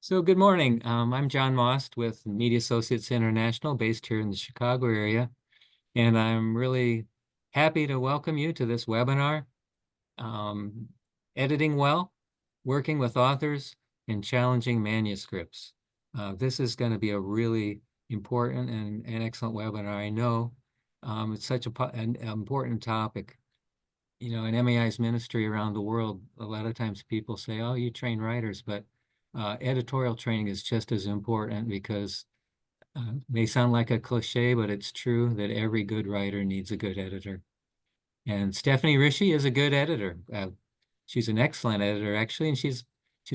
So good morning. I'm John Most with Media Associates International, based here in the Chicago area, and I'm really happy to welcome you to this webinar, um, Editing Well, Working with Authors and Challenging Manuscripts. This is going to be a really important and excellent webinar. I know it's such an important topic. You know, in MAI's ministry around the world, a lot of times people say, oh, you train writers, but editorial training is just as important because it may sound like a cliche, but it's true that every good writer needs a good editor. And Stephanie Rische is a good editor. She's an excellent editor, actually, and she's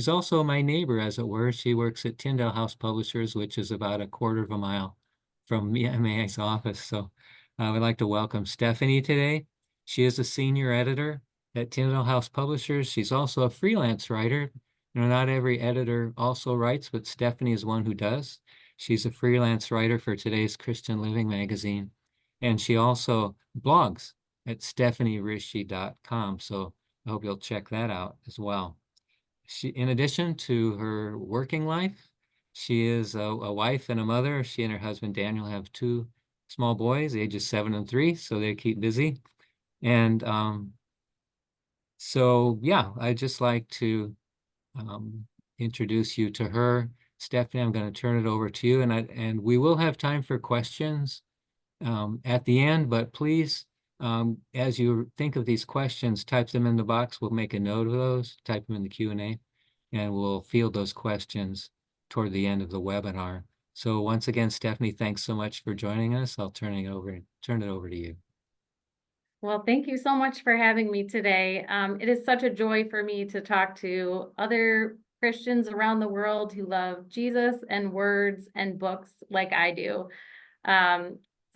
also my neighbor, as it were. She works at Tyndale House Publishers, which is about a quarter of a mile from MAI's office. So I would like to welcome Stephanie today. She is a senior editor at Tyndale House Publishers. She's also a freelance writer. You know, not every editor also writes, but Stephanie is one who does. She's a freelance writer for Today's Christian Living magazine, and she also blogs at stephanierische.com. So I hope you'll check that out as well. In addition to her working life, she is a wife and a mother. She and her husband Daniel have two small boys, ages 7 and 3, so they keep busy. And so, yeah, I'd just like to introduce you to her. Stephanie, I'm going to turn it over to you, and we will have time for questions at the end, but please, as you think of these questions, type them in the box. We'll make a note of those, type them in the Q&A, and we'll field those questions toward the end of the webinar. So once again, Stephanie, thanks so much for joining us. I'll turn it over to you. Well, thank you so much for having me today. It is such a joy for me to talk to other Christians around the world who love Jesus and words and books like I do. So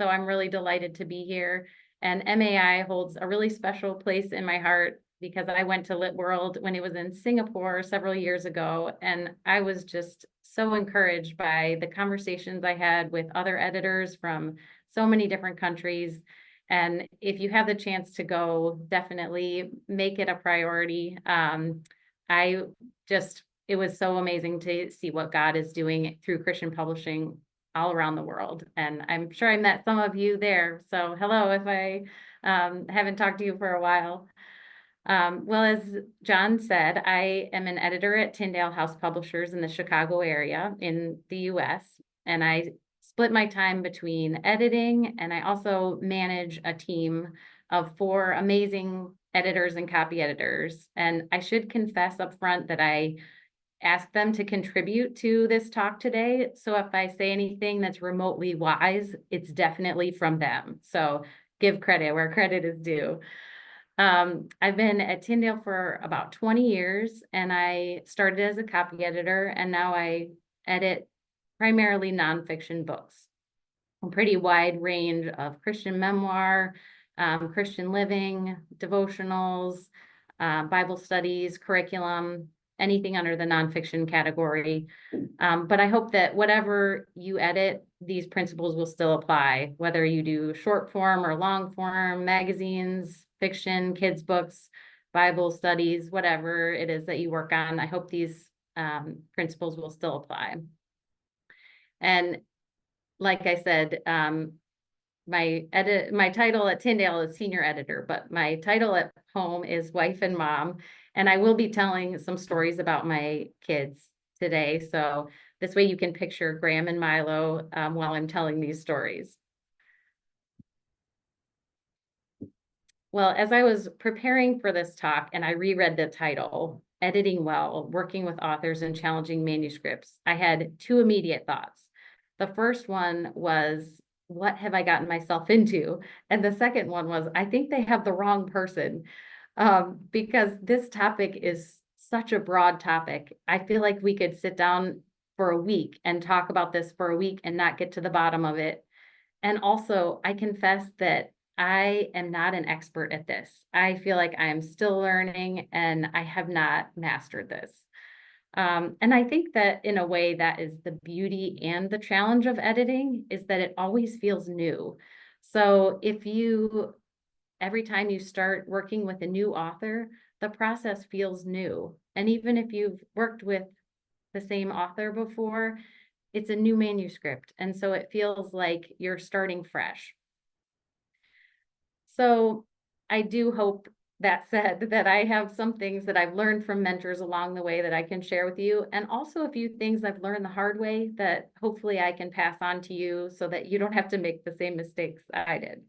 I'm really delighted to be here. And MAI holds a really special place in my heart because I went to Lit World when it was in Singapore several years ago. And I was just so encouraged by the conversations I had with other editors from so many different countries. And if you have the chance to go, definitely make it a priority. It was so amazing to see what God is doing through Christian publishing all around the world. And I'm sure I met some of you there. So hello, if I haven't talked to you for a while. Well, as John said, I am an editor at Tyndale House Publishers in the Chicago area in the US. And I split my time between editing, and I also manage a team of 4 amazing editors and copy editors. And I should confess up front that I asked them to contribute to this talk today. So if I say anything that's remotely wise, it's definitely from them. So give credit where credit is due. I've been at Tyndale for about 20 years, and I started as a copy editor, and now I edit primarily nonfiction books. A pretty wide range of Christian memoir, Christian living, devotionals, Bible studies, curriculum, anything under the nonfiction category. But I hope that whatever you edit, these principles will still apply, whether you do short form or long form, magazines, fiction, kids' books, Bible studies, whatever it is that you work on. I hope these principles will still apply. And like I said, my title at Tyndale is senior editor, but my title at home is wife and mom. And I will be telling some stories about my kids today. So this way you can picture Graham and Milo while I'm telling these stories. Well, as I was preparing for this talk and I reread the title, Editing Well, Working with Authors and Challenging Manuscripts, I had 2 immediate thoughts. The first one was, what have I gotten myself into? And the second one was, I think they have the wrong person, because this topic is such a broad topic. I feel like we could sit down for a week and talk about this for a week and not get to the bottom of it. And also, I confess that I am not an expert at this. I feel like I am still learning and I have not mastered this. And I think that in a way that is the beauty and the challenge of editing, is that it always feels new. So every time you start working with a new author, the process feels new. And even if you've worked with the same author before, it's a new manuscript. And so it feels like you're starting fresh. So I do hope, that said, that I have some things that I've learned from mentors along the way that I can share with you, and also a few things I've learned the hard way that hopefully I can pass on to you so that you don't have to make the same mistakes I did.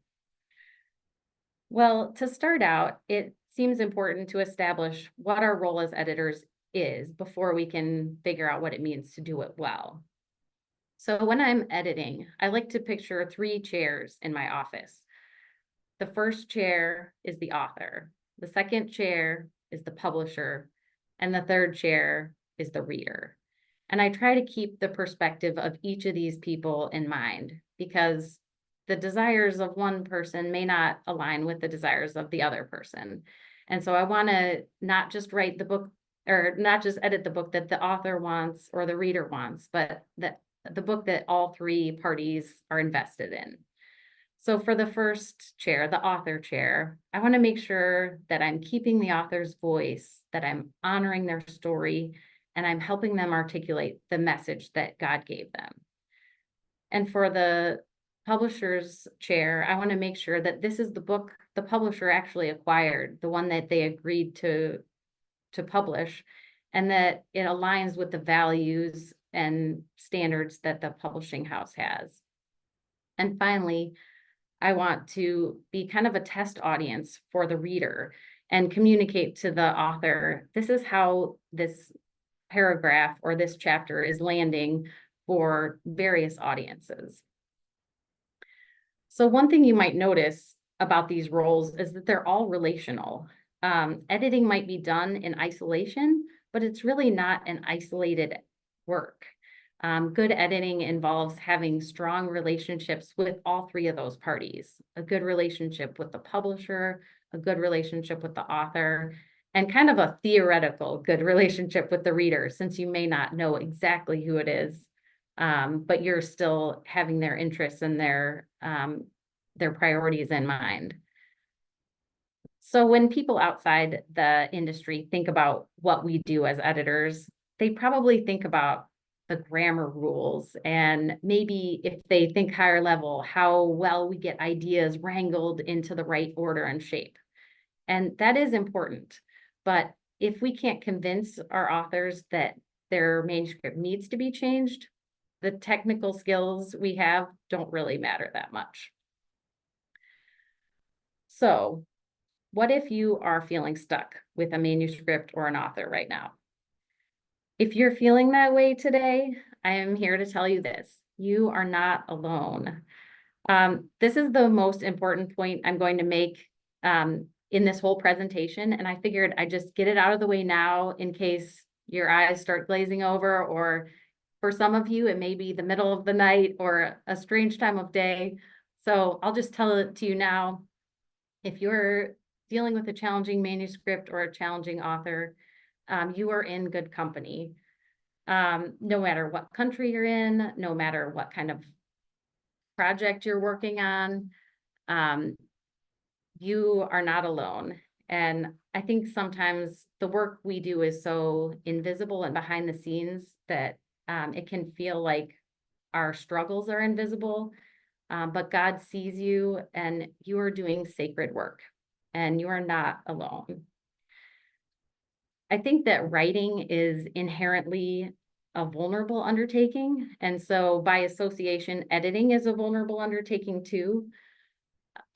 Well, to start out, it seems important to establish what our role as editors is before we can figure out what it means to do it well. So when I'm editing, I like to picture 3 chairs in my office. The first chair is the author, the second chair is the publisher, and the third chair is the reader. And I try to keep the perspective of each of these people in mind, because the desires of one person may not align with the desires of the other person. And so I want to not just write the book, or not just edit the book that the author wants or the reader wants, but the book that all 3 parties are invested in. So for the first chair, the author chair, I want to make sure that I'm keeping the author's voice, that I'm honoring their story, and I'm helping them articulate the message that God gave them. And for the publisher's chair, I want to make sure that this is the book the publisher actually acquired, the one that they agreed to publish, and that it aligns with the values and standards that the publishing house has. And finally, I want to be kind of a test audience for the reader and communicate to the author, this is how this paragraph or this chapter is landing for various audiences. So one thing you might notice about these roles is that they're all relational. Editing might be done in isolation, but it's really not an isolated work. Good editing involves having strong relationships with all 3 of those parties, a good relationship with the publisher, a good relationship with the author, and kind of a theoretical good relationship with the reader, since you may not know exactly who it is, but you're still having their interests and their priorities in mind. So when people outside the industry think about what we do as editors, they probably think about the grammar rules, and maybe if they think higher level, how well we get ideas wrangled into the right order and shape. And that is important. But if we can't convince our authors that their manuscript needs to be changed, the technical skills we have don't really matter that much. So what if you are feeling stuck with a manuscript or an author right now? If you're feeling that way today, I am here to tell you this: you are not alone. This is the most important point I'm going to make in this whole presentation, and I figured I'd just get it out of the way now in case your eyes start glazing over, or for some of you, it may be the middle of the night or a strange time of day. So I'll just tell it to you now. If you're dealing with a challenging manuscript or a challenging author, you are in good company. No matter what country you're in, no matter what kind of project you're working on, you are not alone. And I think sometimes the work we do is so invisible and behind the scenes that it can feel like our struggles are invisible, but God sees you and you are doing sacred work and you are not alone. I think that writing is inherently a vulnerable undertaking. And so by association, editing is a vulnerable undertaking too.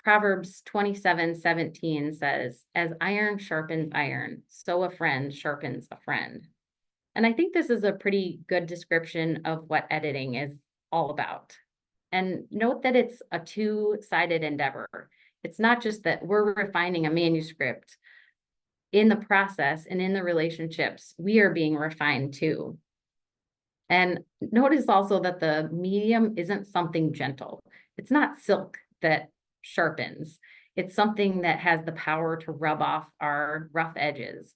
Proverbs 27:17 says, as iron sharpens iron, so a friend sharpens a friend. And I think this is a pretty good description of what editing is all about. And note that it's a 2-sided endeavor. It's not just that we're refining a manuscript. In the process and in the relationships, we are being refined too. And notice also that the medium isn't something gentle. It's not silk that sharpens. It's something that has the power to rub off our rough edges.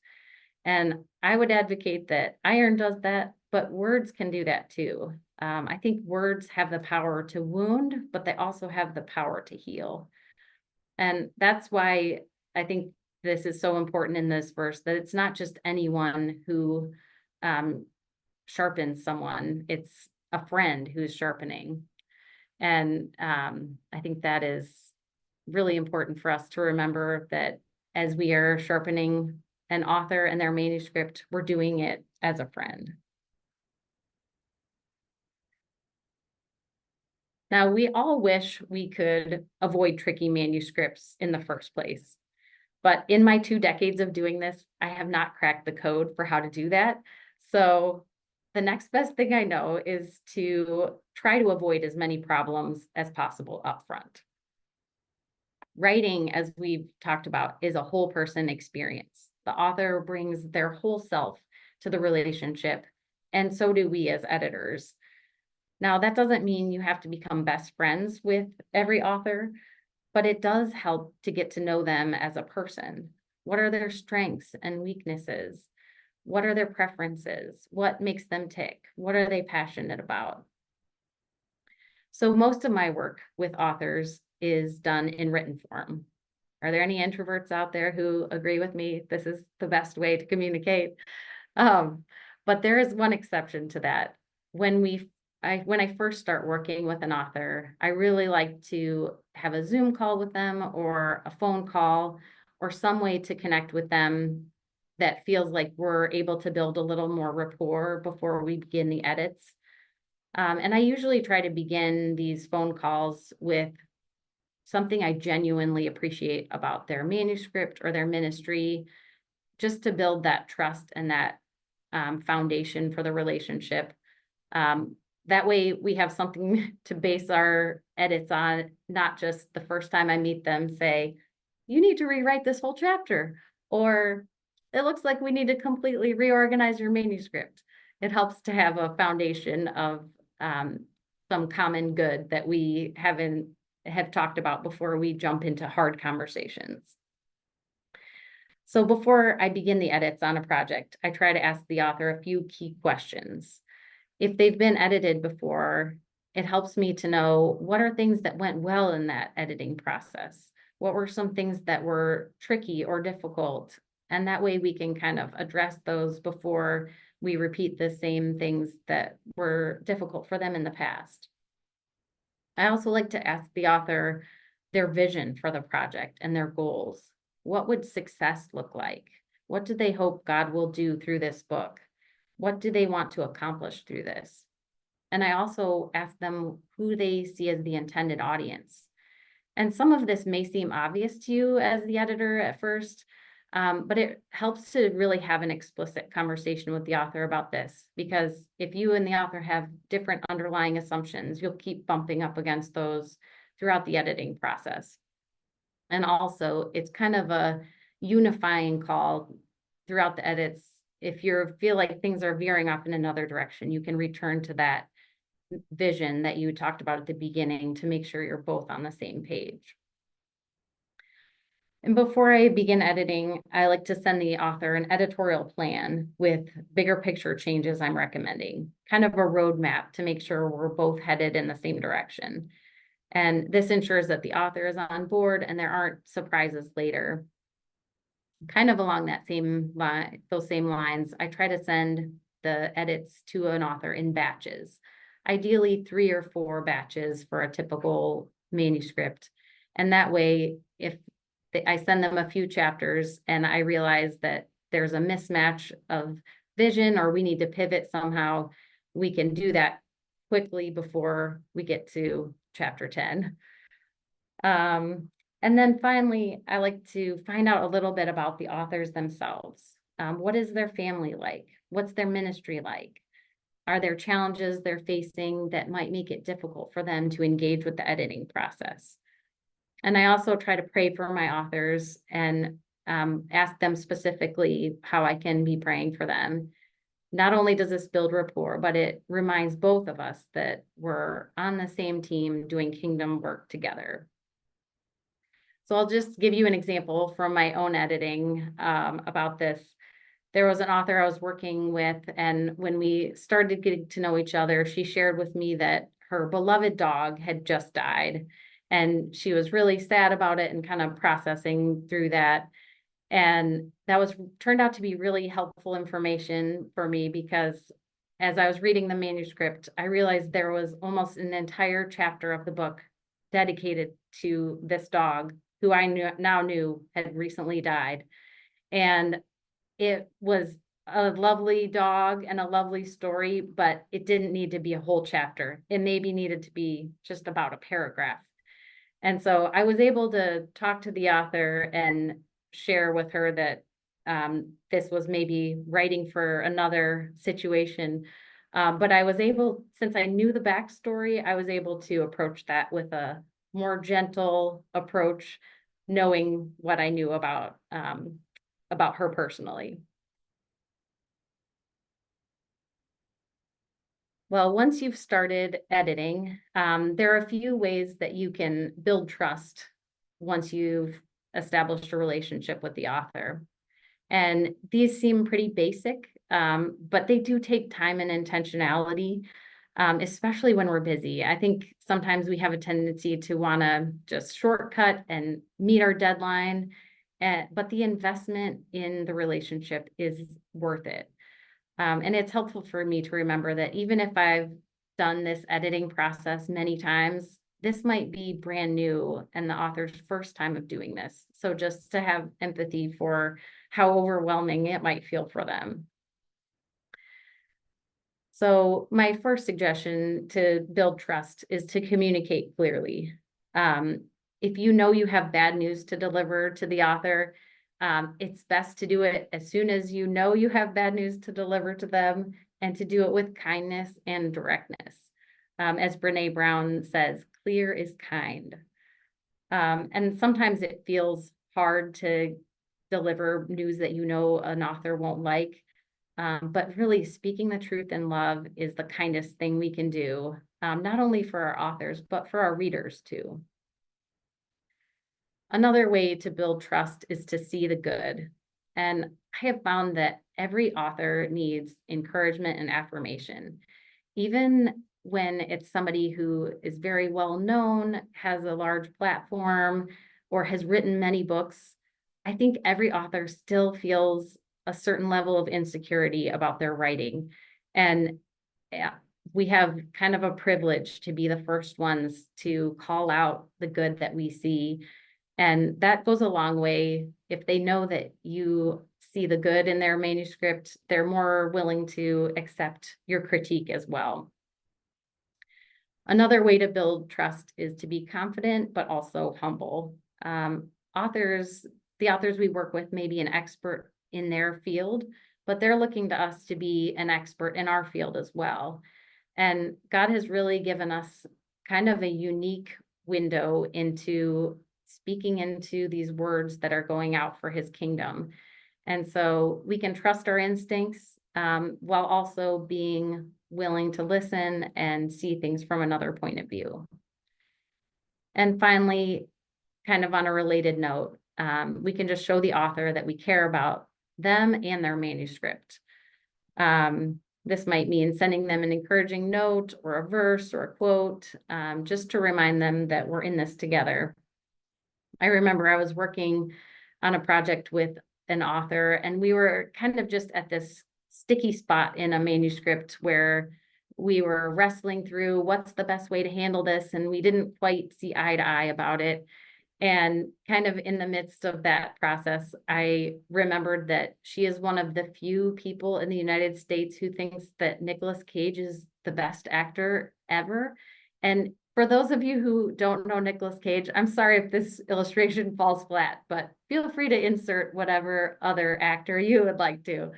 And I would advocate that iron does that, but words can do that too. I think words have the power to wound, but they also have the power to heal. And that's why I think this is so important in this verse, that it's not just anyone who sharpens someone. It's a friend who's sharpening. And I think that is really important for us to remember, that as we are sharpening an author and their manuscript, we're doing it as a friend. Now, we all wish we could avoid tricky manuscripts in the first place. But in my 2 decades of doing this, I have not cracked the code for how to do that. So the next best thing I know is to try to avoid as many problems as possible up front. Writing, as we've talked about, is a whole person experience. The author brings their whole self to the relationship, and so do we as editors. Now, that doesn't mean you have to become best friends with every author, but it does help to get to know them as a person. What are their strengths and weaknesses? What are their preferences? What makes them tick? What are they passionate about? So most of my work with authors is done in written form. Are there any introverts out there who agree with me? This is the best way to communicate. But there is one exception to that. When I first start working with an author, I really like to have a Zoom call with them, or a phone call, or some way to connect with them that feels like we're able to build a little more rapport before we begin the edits. And I usually try to begin these phone calls with something I genuinely appreciate about their manuscript or their ministry, just to build that trust and that foundation for the relationship. That way we have something to base our edits on, not just the first time I meet them say, you need to rewrite this whole chapter, or it looks like we need to completely reorganize your manuscript. It helps to have a foundation of some common good that we have talked about before we jump into hard conversations. So before I begin the edits on a project, I try to ask the author a few key questions. If they've been edited before, it helps me to know what are things that went well in that editing process. What were some things that were tricky or difficult? And that way we can kind of address those before we repeat the same things that were difficult for them in the past. I also like to ask the author their vision for the project and their goals. What would success look like? What do they hope God will do through this book? What do they want to accomplish through this? And I also ask them who they see as the intended audience. And some of this may seem obvious to you as the editor at first, but it helps to really have an explicit conversation with the author about this, because if you and the author have different underlying assumptions, you'll keep bumping up against those throughout the editing process. And also, it's kind of a unifying call throughout the edits. If you feel like things are veering off in another direction, you can return to that vision that you talked about at the beginning to make sure you're both on the same page. And before I begin editing, I like to send the author an editorial plan with bigger picture changes I'm recommending, kind of a roadmap to make sure we're both headed in the same direction. And this ensures that the author is on board and there aren't surprises later. Kind of along that same line, those same lines, I try to send the edits to an author in batches, ideally 3 or 4 batches for a typical manuscript. And that way, if I send them a few chapters and I realize that there's a mismatch of vision or we need to pivot somehow, we can do that quickly before we get to chapter 10. And then finally, I like to find out a little bit about the authors themselves. What is their family like? What's their ministry like? Are there challenges they're facing that might make it difficult for them to engage with the editing process? And I also try to pray for my authors and ask them specifically how I can be praying for them. Not only does this build rapport, but it reminds both of us that we're on the same team doing kingdom work together. So I'll just give you an example from my own editing about this. There was an author I was working with, and when we started getting to know each other, she shared with me that her beloved dog had just died. And she was really sad about it and kind of processing through that. And that turned out to be really helpful information for me, because as I was reading the manuscript, I realized there was almost an entire chapter of the book dedicated to this dog who I now knew had recently died. And it was a lovely dog and a lovely story, but it didn't need to be a whole chapter. It maybe needed to be just about a paragraph. And so I was able to talk to the author and share with her that this was maybe writing for another situation. But I was able, since I knew the backstory, I was able to approach that with a more gentle approach, knowing what I knew about her personally. Well, once you've started editing, there are a few ways that you can build trust once you've established a relationship with the author. And these seem pretty basic, but they do take time and intentionality, especially when we're busy. I think sometimes we have a tendency to want to just shortcut and meet our deadline, but the investment in the relationship is worth it. And it's helpful for me to remember that even if I've done this editing process many times, this might be brand new and the author's first time of doing this. So just to have empathy for how overwhelming it might feel for them. So my first suggestion to build trust is to communicate clearly. If you know you have bad news to deliver to the author, it's best to do it as soon as you know you have bad news to deliver to them, and to do it with kindness and directness. As Brene Brown says, clear is kind. And sometimes it feels hard to deliver news that you know an author won't like. But really, speaking the truth in love is the kindest thing we can do, not only for our authors, but for our readers too. Another way to build trust is to see the good. And I have found that every author needs encouragement and affirmation. Even when it's somebody who is very well known, has a large platform, or has written many books, I think every author still feels a certain level of insecurity about their writing. And yeah, we have kind of a privilege to be the first ones to call out the good that we see. And that goes a long way. If they know that you see the good in their manuscript, they're more willing to accept your critique as well. Another way to build trust is to be confident, but also humble. The authors we work with may be an expert in their field, but they're looking to us to be an expert in our field as well. And God has really given us kind of a unique window into speaking into these words that are going out for his kingdom. And so we can trust our instincts while also being willing to listen and see things from another point of view. And finally, kind of on a related note, we can just show the author that we care about them and their manuscript. This might mean sending them an encouraging note or a verse or a quote, just to remind them that we're in this together. I remember I was working on a project with an author, and we were kind of just at this sticky spot in a manuscript where we were wrestling through what's the best way to handle this, and we didn't quite see eye to eye about it. And kind of in the midst of that process, I remembered that she is one of the few people in the United States who thinks that Nicolas Cage is the best actor ever. And for those of you who don't know Nicolas Cage, I'm sorry if this illustration falls flat, but feel free to insert whatever other actor you would like to.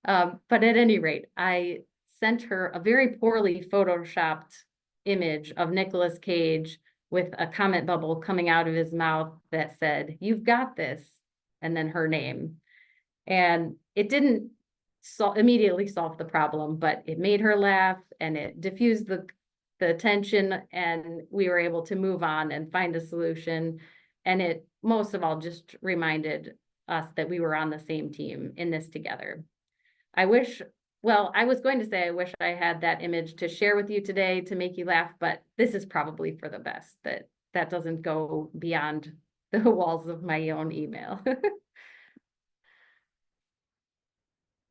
But at any rate, I sent her a very poorly photoshopped image of Nicolas Cage with a comment bubble coming out of his mouth that said, "You've got this," and then her name. And it didn't immediately solve the problem, but it made her laugh and it diffused the tension, and we were able to move on and find a solution. And it most of all just reminded us that we were on the same team in this together. I was going to say I wish I had that image to share with you today to make you laugh, but this is probably for the best, that doesn't go beyond the walls of my own email.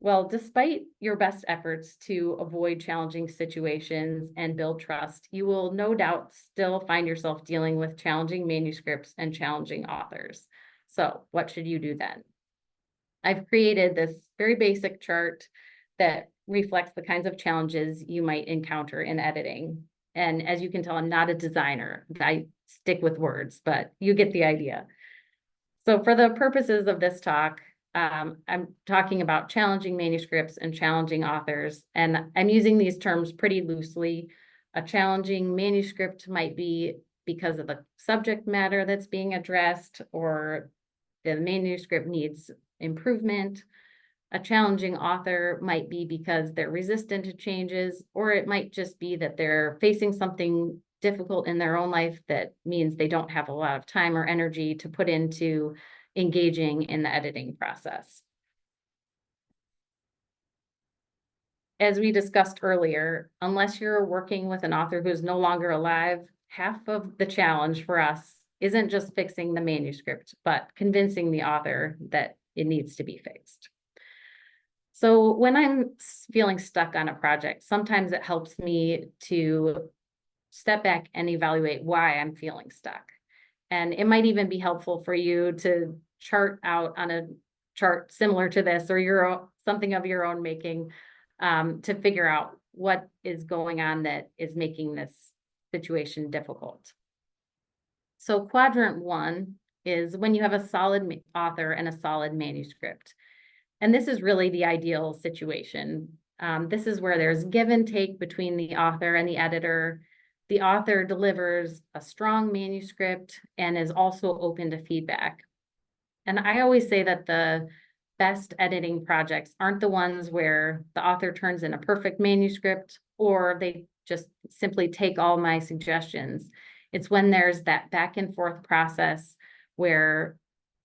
Well, despite your best efforts to avoid challenging situations and build trust, you will no doubt still find yourself dealing with challenging manuscripts and challenging authors. So, what should you do then? I've created this very basic chart that reflects the kinds of challenges you might encounter in editing. And as you can tell, I'm not a designer. I stick with words, but you get the idea. So for the purposes of this talk, I'm talking about challenging manuscripts and challenging authors, and I'm using these terms pretty loosely. A challenging manuscript might be because of the subject matter that's being addressed, or the manuscript needs improvement. A challenging author might be because they're resistant to changes, or it might just be that they're facing something difficult in their own life that means they don't have a lot of time or energy to put into engaging in the editing process. As we discussed earlier, unless you're working with an author who's no longer alive, half of the challenge for us isn't just fixing the manuscript, but convincing the author that it needs to be fixed. So when I'm feeling stuck on a project, sometimes it helps me to step back and evaluate why I'm feeling stuck. And it might even be helpful for you to chart out on a chart similar to this, or something of your own making, to figure out what is going on that is making this situation difficult. So quadrant 1 is when you have a solid author and a solid manuscript. And this is really the ideal situation. This is where there's give and take between the author and the editor. The author delivers a strong manuscript and is also open to feedback. And I always say that the best editing projects aren't the ones where the author turns in a perfect manuscript or they just simply take all my suggestions. It's when there's that back and forth process where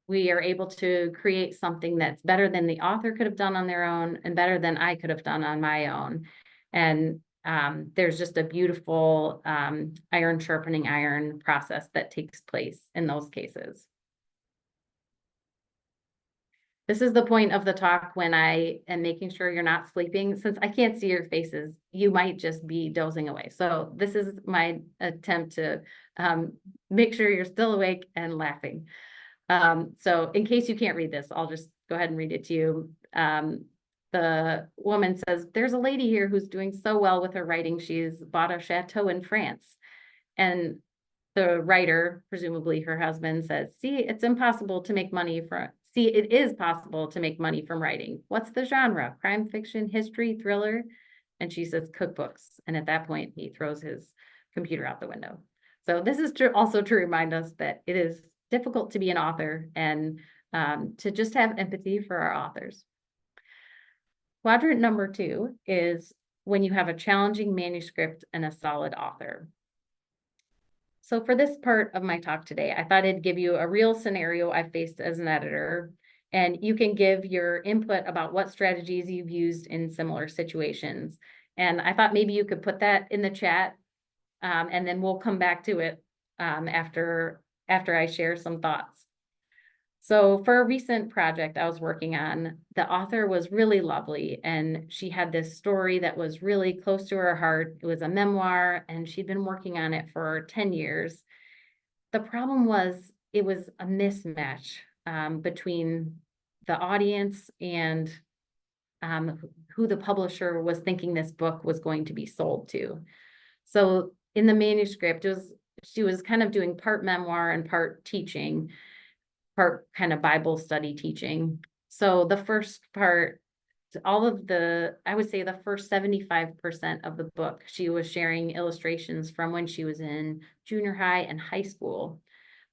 we are able to create something that's better than the author could have done on their own and better than I could have done on my own. And there's just a beautiful iron sharpening iron process that takes place in those cases. This is the point of the talk when I am making sure you're not sleeping. Since I can't see your faces, you might just be dozing away. So this is my attempt to make sure you're still awake and laughing. So in case you can't read this, I'll just go ahead and read it to you. The woman says, there's a lady here who's doing so well with her writing. She's bought a chateau in France. And the writer, presumably her husband, says, it is possible to make money from writing. What's the genre? Crime fiction, history, thriller? And she says, cookbooks. And at that point, he throws his computer out the window. So this is also to remind us that it is difficult to be an author and to just have empathy for our authors. Quadrant number 2 is when you have a challenging manuscript and a solid author. So for this part of my talk today, I thought I'd give you a real scenario I faced as an editor, and you can give your input about what strategies you've used in similar situations. And I thought maybe you could put that in the chat, and then we'll come back to it after I share some thoughts. So for a recent project I was working on, the author was really lovely, and she had this story that was really close to her heart. It was a memoir, and she'd been working on it for 10 years. The problem was it was a mismatch between the audience and who the publisher was thinking this book was going to be sold to. So in the manuscript, she was kind of doing part memoir and part teaching, part kind of Bible study teaching. So the first part, I would say the first 75% of the book, she was sharing illustrations from when she was in junior high and high school.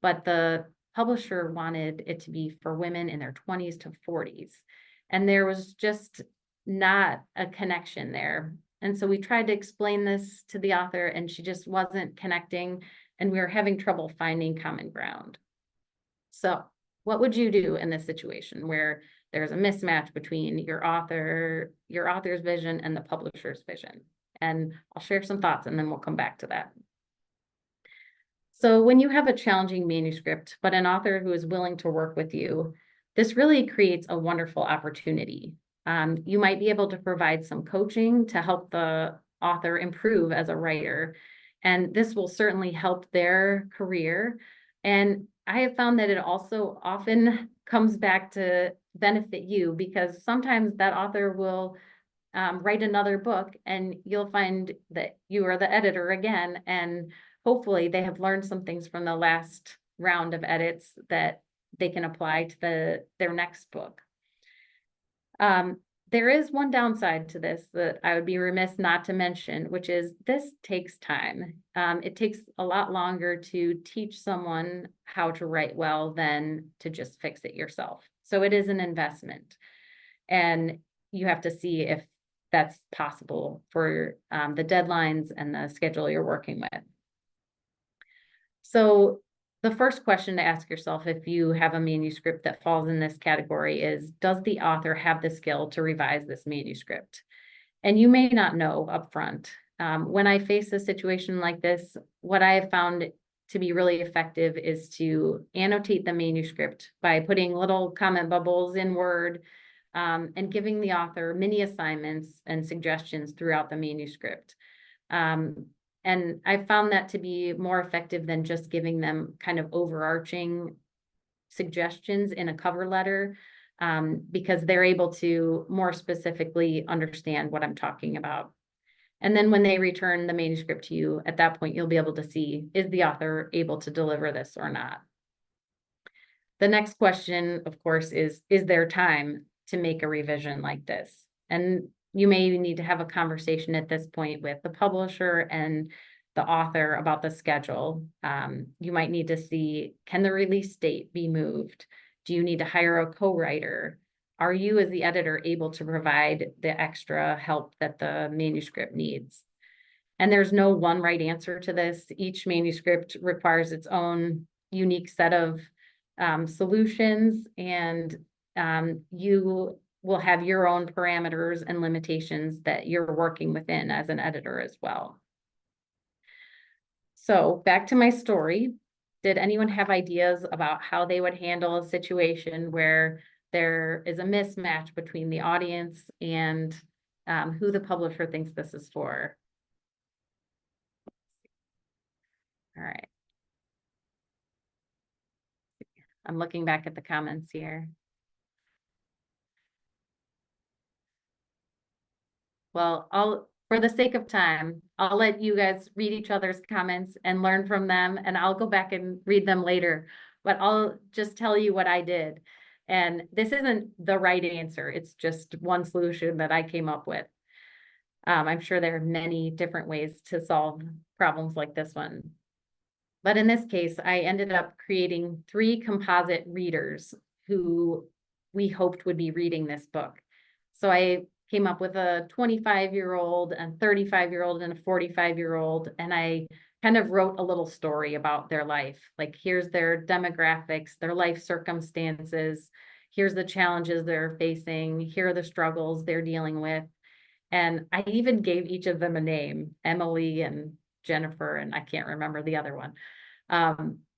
But the publisher wanted it to be for women in their 20s to 40s. And there was just not a connection there. And so we tried to explain this to the author, and she just wasn't connecting, and we were having trouble finding common ground. So what would you do in this situation where there's a mismatch between your author's vision and the publisher's vision? And I'll share some thoughts and then we'll come back to that. So when you have a challenging manuscript, but an author who is willing to work with you, this really creates a wonderful opportunity. You might be able to provide some coaching to help the author improve as a writer. And this will certainly help their career. And I have found that it also often comes back to benefit you, because sometimes that author will write another book and you'll find that you are the editor again. And hopefully they have learned some things from the last round of edits that they can apply to their next book. There is one downside to this that I would be remiss not to mention, which is this takes time. It takes a lot longer to teach someone how to write well than to just fix it yourself. So it is an investment, and you have to see if that's possible for the deadlines and the schedule you're working with. So the first question to ask yourself if you have a manuscript that falls in this category is, does the author have the skill to revise this manuscript? And you may not know upfront. When I face a situation like this, what I have found to be really effective is to annotate the manuscript by putting little comment bubbles in Word, and giving the author mini assignments and suggestions throughout the manuscript. And I found that to be more effective than just giving them kind of overarching suggestions in a cover letter, because they're able to more specifically understand what I'm talking about. And then when they return the manuscript to you, at that point, you'll be able to see, is the author able to deliver this or not? The next question, of course, is there time to make a revision like this? And you may need to have a conversation at this point with the publisher and the author about the schedule. You might need to see, can the release date be moved? Do you need to hire a co-writer? Are you, as the editor, able to provide the extra help that the manuscript needs? And there's no one right answer to this. Each manuscript requires its own unique set of solutions, and you will have your own parameters and limitations that you're working within as an editor as well. So back to my story. Did anyone have ideas about how they would handle a situation where there is a mismatch between the audience and who the publisher thinks this is for? All right. I'm looking back at the comments here. Well, for the sake of time, I'll let you guys read each other's comments and learn from them, and I'll go back and read them later. But I'll just tell you what I did. And this isn't the right answer. It's just one solution that I came up with. I'm sure there are many different ways to solve problems like this one. But in this case, I ended up creating 3 composite readers who we hoped would be reading this book. So I came up with a 25-year-old, a 35-year-old, and a 45-year-old, and I kind of wrote a little story about their life. Like, here's their demographics, their life circumstances, here's the challenges they're facing, here are the struggles they're dealing with. And I even gave each of them a name, Emily and Jennifer, and I can't remember the other one.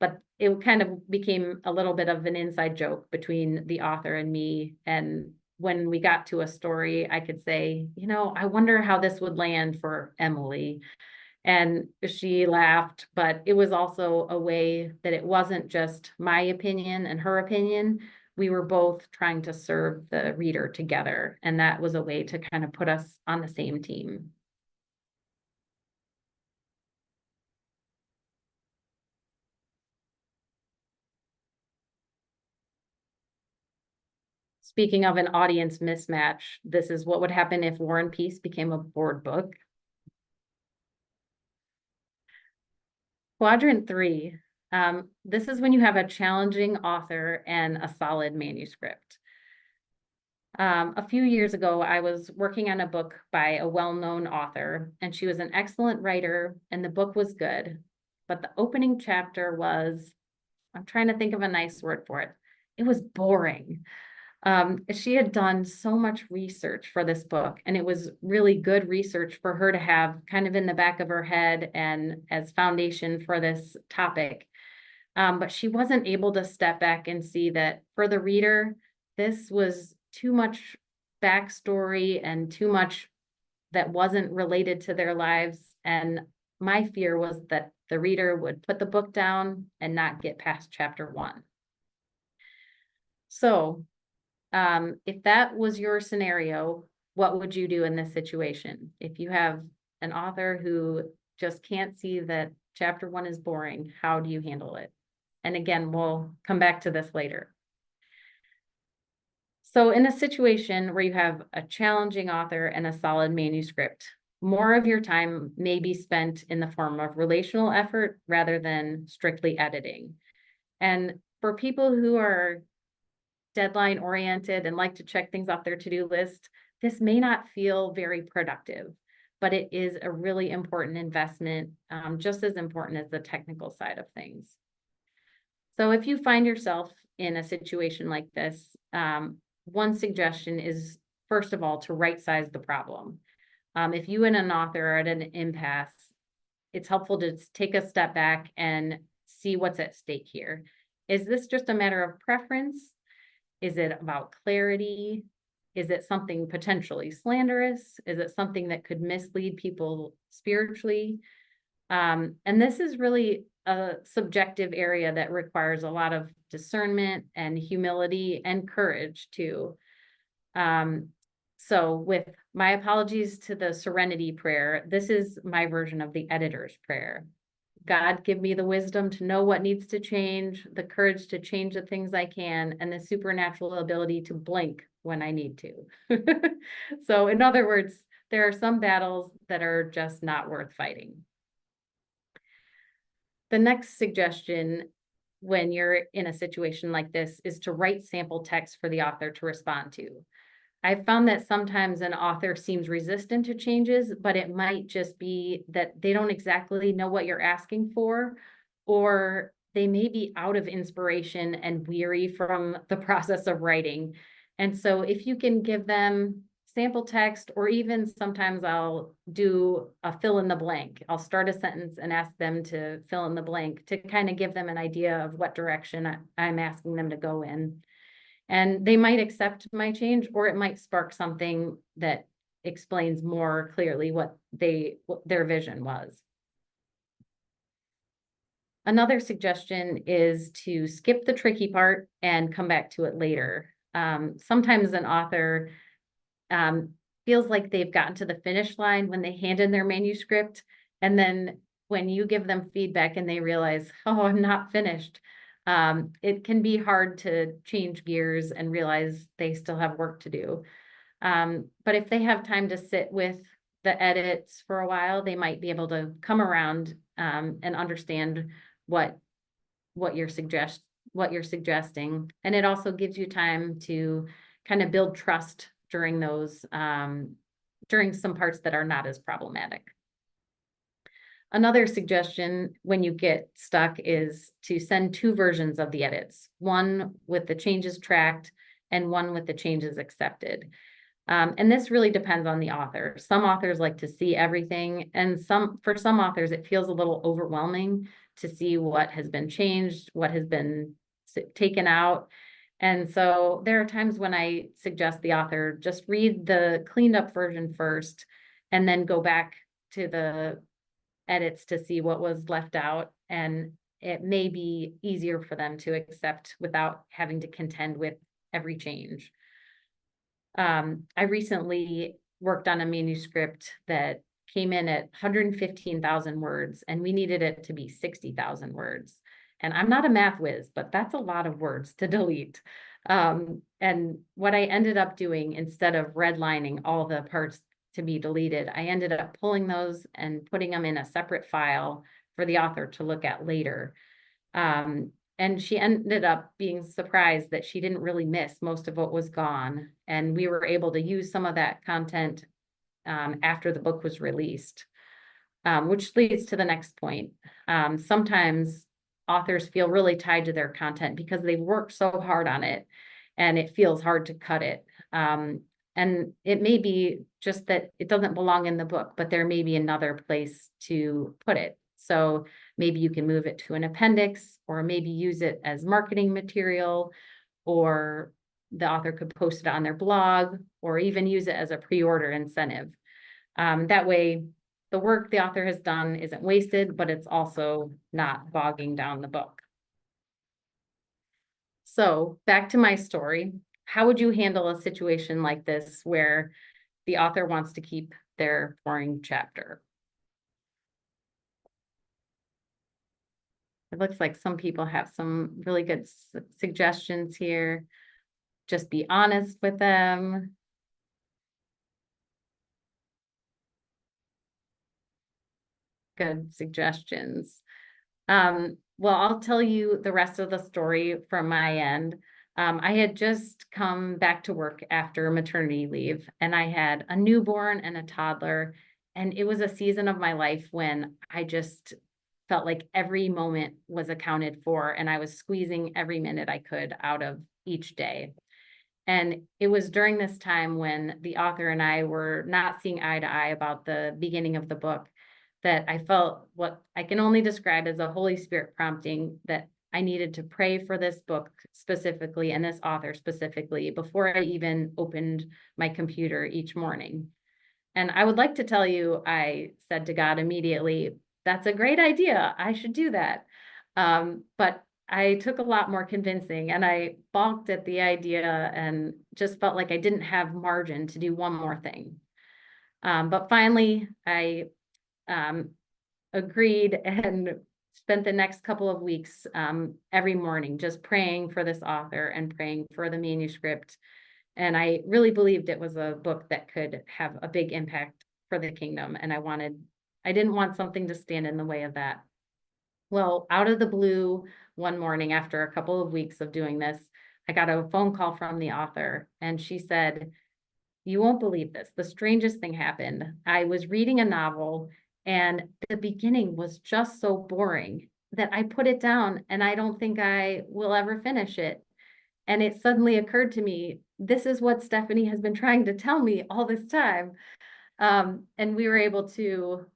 But it kind of became a little bit of an inside joke between the author and me. And when we got to a story, I could say, you know, I wonder how this would land for Emily. And she laughed, but it was also a way that it wasn't just my opinion and her opinion. We were both trying to serve the reader together. And that was a way to kind of put us on the same team. Speaking of an audience mismatch, this is what would happen if War and Peace became a board book. Quadrant 3, this is when you have a challenging author and a solid manuscript. A few years ago, I was working on a book by a well-known author, and she was an excellent writer, and the book was good. But the opening chapter was, I'm trying to think of a nice word for it. It was boring. She had done so much research for this book, and it was really good research for her to have kind of in the back of her head and as foundation for this topic. But she wasn't able to step back and see that for the reader, this was too much backstory and too much that wasn't related to their lives. And my fear was that the reader would put the book down and not get past chapter 1. So if that was your scenario, what would you do in this situation? If you have an author who just can't see that chapter 1 is boring, how do you handle it? And again, we'll come back to this later. So in a situation where you have a challenging author and a solid manuscript, more of your time may be spent in the form of relational effort rather than strictly editing. And for people who are deadline oriented and like to check things off their to-do list, this may not feel very productive, but it is a really important investment, just as important as the technical side of things. So if you find yourself in a situation like this, one suggestion is, first of all, to right-size the problem. If you and an author are at an impasse, it's helpful to take a step back and see what's at stake here. Is this just a matter of preference? Is it about clarity? Is it something potentially slanderous? Is it something that could mislead people spiritually? And this is really a subjective area that requires a lot of discernment and humility and courage too. So with my apologies to the serenity prayer, this is my version of the editor's prayer. God, give me the wisdom to know what needs to change, the courage to change the things I can, and the supernatural ability to blink when I need to. So in other words, there are some battles that are just not worth fighting. The next suggestion when you're in a situation like this is to write sample text for the author to respond to. I've found that sometimes an author seems resistant to changes, but it might just be that they don't exactly know what you're asking for, or they may be out of inspiration and weary from the process of writing. And so if you can give them sample text, or even sometimes I'll do a fill in the blank. I'll start a sentence and ask them to fill in the blank to kind of give them an idea of what direction I'm asking them to go in. And they might accept my change, or it might spark something that explains more clearly what their vision was. Another suggestion is to skip the tricky part and come back to it later. Sometimes an author feels like they've gotten to the finish line when they hand in their manuscript, and then when you give them feedback and they realize, oh, I'm not finished, it can be hard to change gears and realize they still have work to do. But if they have time to sit with the edits for a while, they might be able to come around and understand what you're suggesting. And it also gives you time to kind of build trust during those during some parts that are not as problematic. Another suggestion when you get stuck is to send 2 versions of the edits, one with the changes tracked and one with the changes accepted. And this really depends on the author. Some authors like to see everything, and for some authors, it feels a little overwhelming to see what has been changed, what has been taken out. And so there are times when I suggest the author just read the cleaned up version first, and then go back to the edits to see what was left out. And it may be easier for them to accept without having to contend with every change. I recently worked on a manuscript that came in at 115,000 words, and we needed it to be 60,000 words. And I'm not a math whiz, but that's a lot of words to delete. And what I ended up doing, instead of redlining all the parts to be deleted, I ended up pulling those and putting them in a separate file for the author to look at later. And she ended up being surprised that she didn't really miss most of what was gone. And we were able to use some of that content after the book was released, which leads to the next point. Sometimes authors feel really tied to their content because they've worked so hard on it, and it feels hard to cut it. And it may be just that it doesn't belong in the book, but there may be another place to put it. So maybe you can move it to an appendix, or maybe use it as marketing material, or the author could post it on their blog, or even use it as a pre-order incentive. That way, the work the author has done isn't wasted, but it's also not bogging down the book. So back to my story. How would you handle a situation like this where the author wants to keep their boring chapter? It looks like some people have some really good suggestions here. Just be honest with them. Good suggestions. Well, I'll tell you the rest of the story from my end. I had just come back to work after maternity leave, and I had a newborn and a toddler, and it was a season of my life when I just felt like every moment was accounted for, and I was squeezing every minute I could out of each day. And it was during this time when the author and I were not seeing eye to eye about the beginning of the book that I felt what I can only describe as a Holy Spirit prompting that I needed to pray for this book specifically and this author specifically before I even opened my computer each morning. And I would like to tell you, I said to God immediately, that's a great idea. I should do that. But I took a lot more convincing, and I balked at the idea and just felt like I didn't have margin to do one more thing. But finally, I agreed and spent the next couple of weeks every morning just praying for this author and praying for the manuscript. And I really believed it was a book that could have a big impact for the kingdom. And I didn't want something to stand in the way of that. Well, out of the blue, one morning after a couple of weeks of doing this, I got a phone call from the author, and she said, "You won't believe this. The strangest thing happened. I was reading a novel, and the beginning was just so boring that I put it down, and I don't think I will ever finish it. And it suddenly occurred to me, this is what Stephanie has been trying to tell me all this time." And we were able to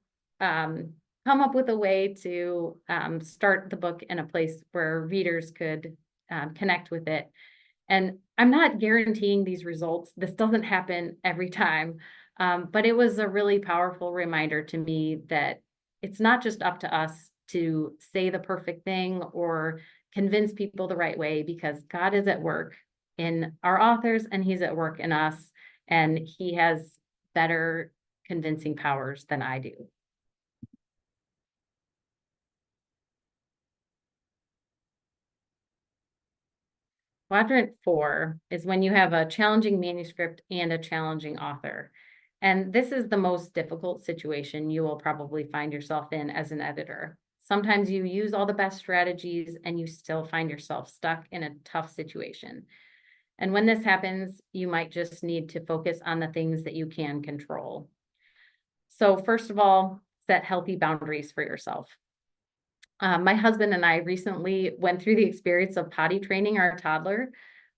come up with a way to start the book in a place where readers could connect with it. And I'm not guaranteeing these results. This doesn't happen every time. But it was a really powerful reminder to me that it's not just up to us to say the perfect thing or convince people the right way, because God is at work in our authors and he's at work in us, and he has better convincing powers than I do. Quadrant 4 is when you have a challenging manuscript and a challenging author. And this is the most difficult situation you will probably find yourself in as an editor. Sometimes you use all the best strategies and you still find yourself stuck in a tough situation. And when this happens, you might just need to focus on the things that you can control. So first of all, set healthy boundaries for yourself. My husband and I recently went through the experience of potty training our toddler.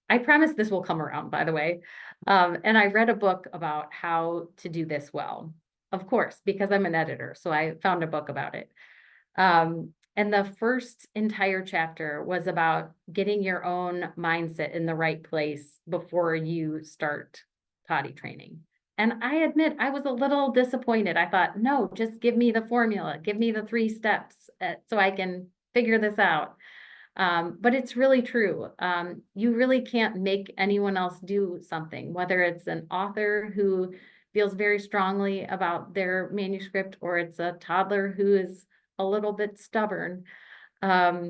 I promise this will come around, by the way. And I read a book about how to do this well, of course, because I'm an editor. So I found a book about it. And the first entire chapter was about getting your own mindset in the right place before you start potty training. And I admit I was a little disappointed. I thought, no, just give me the formula, give me the 3 steps so I can figure this out. But it's really true. You really can't make anyone else do something, whether it's an author who feels very strongly about their manuscript, or it's a toddler who is a little bit stubborn. But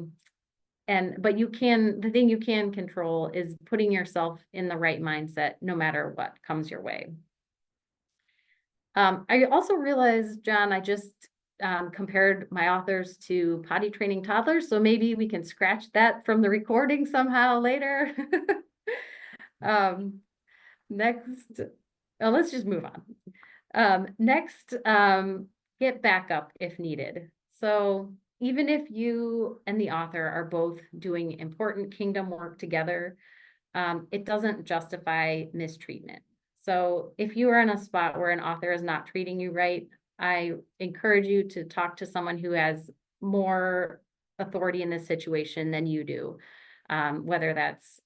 the thing you can control is putting yourself in the right mindset, no matter what comes your way. I also realized, John, I just compared my authors to potty training toddlers, so maybe we can scratch that from the recording somehow later. Next, let's just move on. Next, get backup if needed. So even if you and the author are both doing important kingdom work together, it doesn't justify mistreatment. So if you are in a spot where an author is not treating you right, I encourage you to talk to someone who has more authority in this situation than you do, whether that's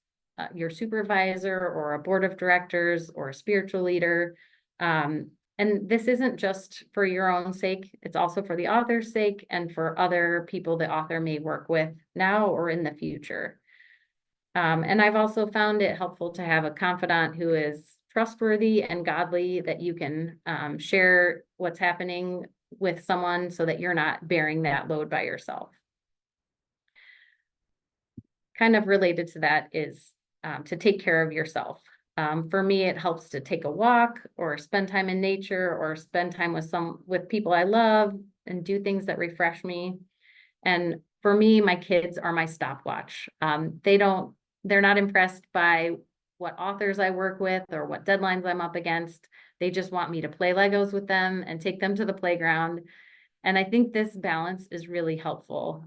your supervisor or a board of directors or a spiritual leader. And this isn't just for your own sake, it's also for the author's sake and for other people the author may work with now or in the future. And I've also found it helpful to have a confidant who is trustworthy and godly, that you can share what's happening with someone so that you're not bearing that load by yourself. Kind of related to that is to take care of yourself. For me, it helps to take a walk or spend time in nature or spend time with people I love and do things that refresh me. And for me, my kids are my stopwatch. They're not impressed by what authors I work with or what deadlines I'm up against. They just want me to play Legos with them and take them to the playground. And I think this balance is really helpful.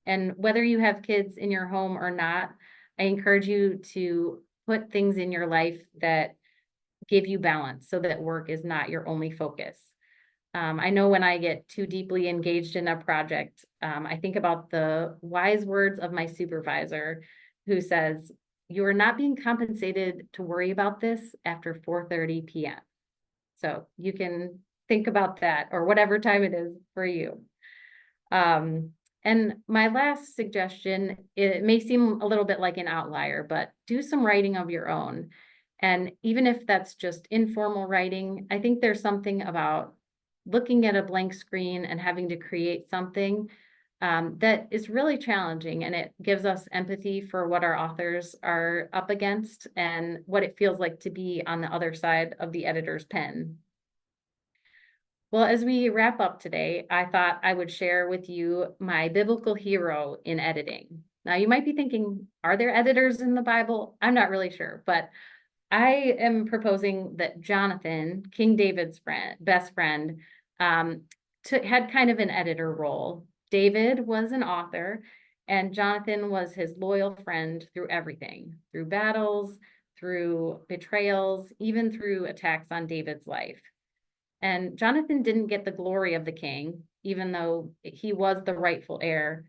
And whether you have kids in your home or not, I encourage you to put things in your life that give you balance so that work is not your only focus. I know when I get too deeply engaged in a project, I think about the wise words of my supervisor who says, "You are not being compensated to worry about this after 4:30 p.m." So you can think about that, or whatever time it is for you. And my last suggestion, it may seem a little bit like an outlier, but do some writing of your own. And even if that's just informal writing, I think there's something about looking at a blank screen and having to create something that is really challenging, and it gives us empathy for what our authors are up against and what it feels like to be on the other side of the editor's pen. Well, as we wrap up today, I thought I would share with you my biblical hero in editing. Now, you might be thinking, are there editors in the Bible? I'm not really sure, but I am proposing that Jonathan, King David's best friend, had kind of an editor role. David was an author, and Jonathan was his loyal friend through everything, through battles, through betrayals, even through attacks on David's life. And Jonathan didn't get the glory of the king, even though he was the rightful heir.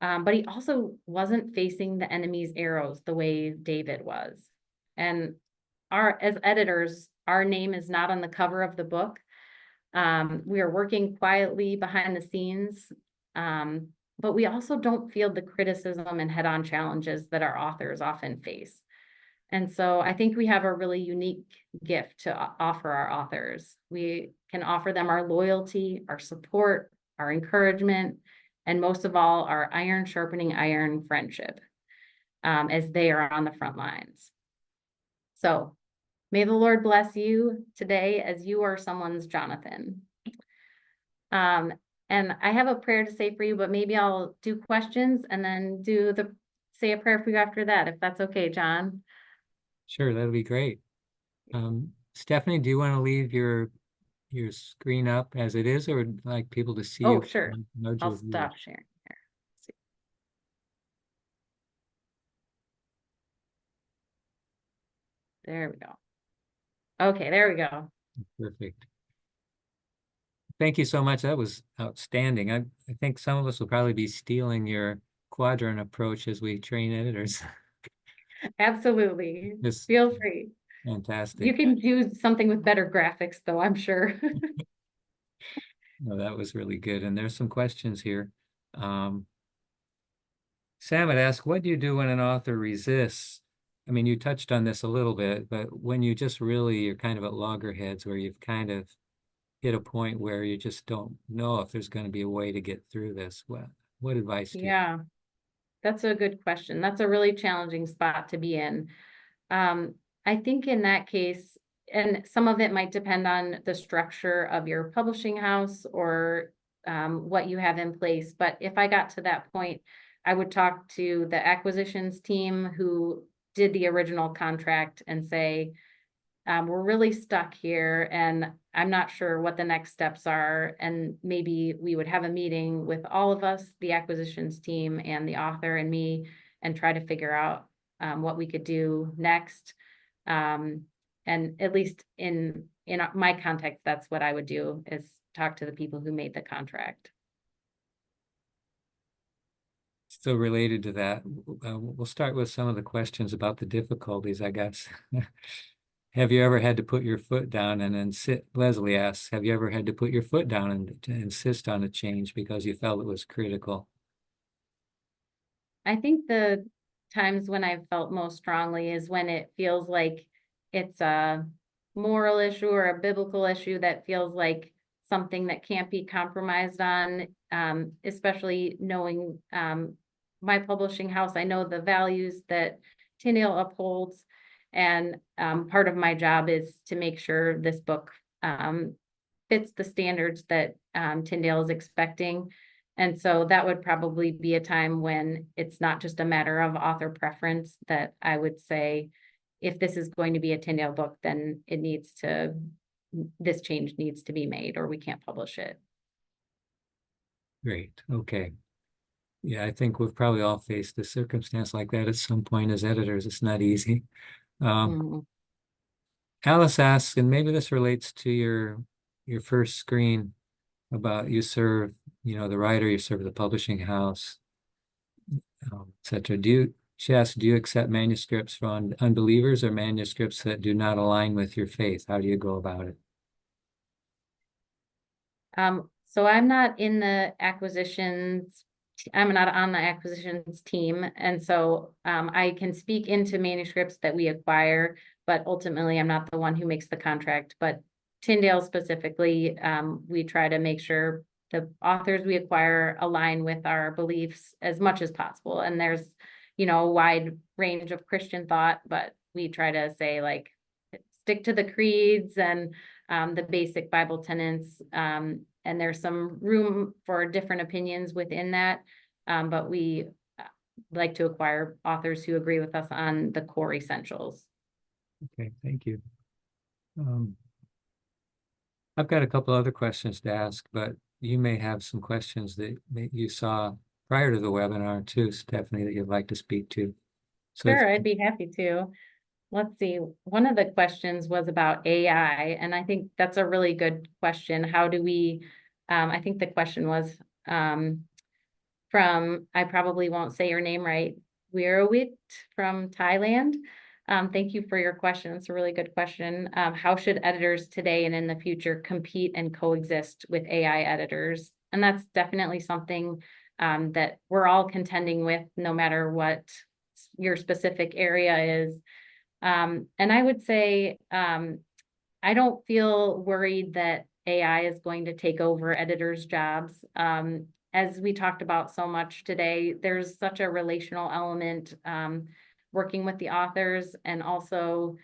But he also wasn't facing the enemy's arrows the way David was. And as editors, our name is not on the cover of the book. We are working quietly behind the scenes, but we also don't feel the criticism and head-on challenges that our authors often face. And so I think we have a really unique gift to offer our authors. We can offer them our loyalty, our support, our encouragement, and most of all, our iron sharpening iron friendship as they are on the front lines. So may the Lord bless you today as you are someone's Jonathan. And I have a prayer to say for you, but maybe I'll do questions and then say a prayer for you after that, if that's okay, John. Sure, that'd be great. Stephanie, do you want to leave your screen up as it is, or would like people to see Oh, you? sure. I'll stop sharing here. There we go. Okay, there we go. Perfect. Thank you so much. That was outstanding. I think some of us will probably be stealing your quadrant approach as we train editors. Absolutely. Just Feel free. fantastic. You can do something with better graphics, though, I'm sure. No, that was really good. And there's some questions here. Sam had asked, what do you do when an author resists? I mean, you touched on this a little bit, but when you just really, you're kind of at loggerheads where you've kind of hit a point where you just don't know if there's going to be a way to get through this, what advice do you? Yeah, that's a good question. That's a really challenging spot to be in. I think in that case, and some of it might depend on the structure of your publishing house or what you have in place. But if I got to that point, I would talk to the acquisitions team who did the original contract and say, we're really stuck here and I'm not sure what the next steps are. And maybe we would have a meeting with all of us, the acquisitions team and the author and me, and try to figure out what we could do next. And at least in my context, that's what I would do, is talk to the people who made the contract. So related to that, we'll start with some of the questions about the difficulties, I guess. Have you ever had to put your foot down and insist? Leslie asks, have you ever had to put your foot down and to insist on a change because you felt it was critical? I think the times when I've felt most strongly is when it feels like it's a moral issue or a biblical issue that feels like something that can't be compromised on, especially knowing my publishing house. I know the values that Tyndale upholds, and part of my job is to make sure this book fits the standards that Tyndale is expecting. And so that would probably be a time when it's not just a matter of author preference, that I would say, if this is going to be a Tyndale book, then this change needs to be made, or we can't publish it. Great. Okay. Yeah, I think we've probably all faced a circumstance like that at some point as editors. It's not easy. Mhm. Alice asks, and maybe this relates to your first screen about you serve, the writer, you serve the publishing house, etc. She asks, do you accept manuscripts from unbelievers or manuscripts that do not align with your faith? How do you go about it? So I'm not in the acquisitions. I'm not on the acquisitions team, and so I can speak into manuscripts that we acquire, but ultimately I'm not the one who makes the contract. But Tyndale specifically, we try to make sure the authors we acquire align with our beliefs as much as possible. And there's, a wide range of Christian thought, but we try to say, like, stick to the creeds and the basic Bible tenets. And there's some room for different opinions within that. But we like to acquire authors who agree with us on the core essentials. Okay, thank you. I've got a couple other questions to ask, but you may have some questions that you saw prior to the webinar too, Stephanie, that you'd like to speak to. So Sure, I'd be happy to. Let's see. One of the questions was about AI, and I think that's a really good question. How do we, I think the question was from, I probably won't say your name right, Wirawit from Thailand. Thank you for your question. It's a really good question. How should editors today and in the future compete and coexist with AI editors? And that's definitely something that we're all contending with, no matter what your specific area is. And I would say, I don't feel worried that AI is going to take over editors' jobs. As we talked about so much today, there's such a relational element working with the authors, and also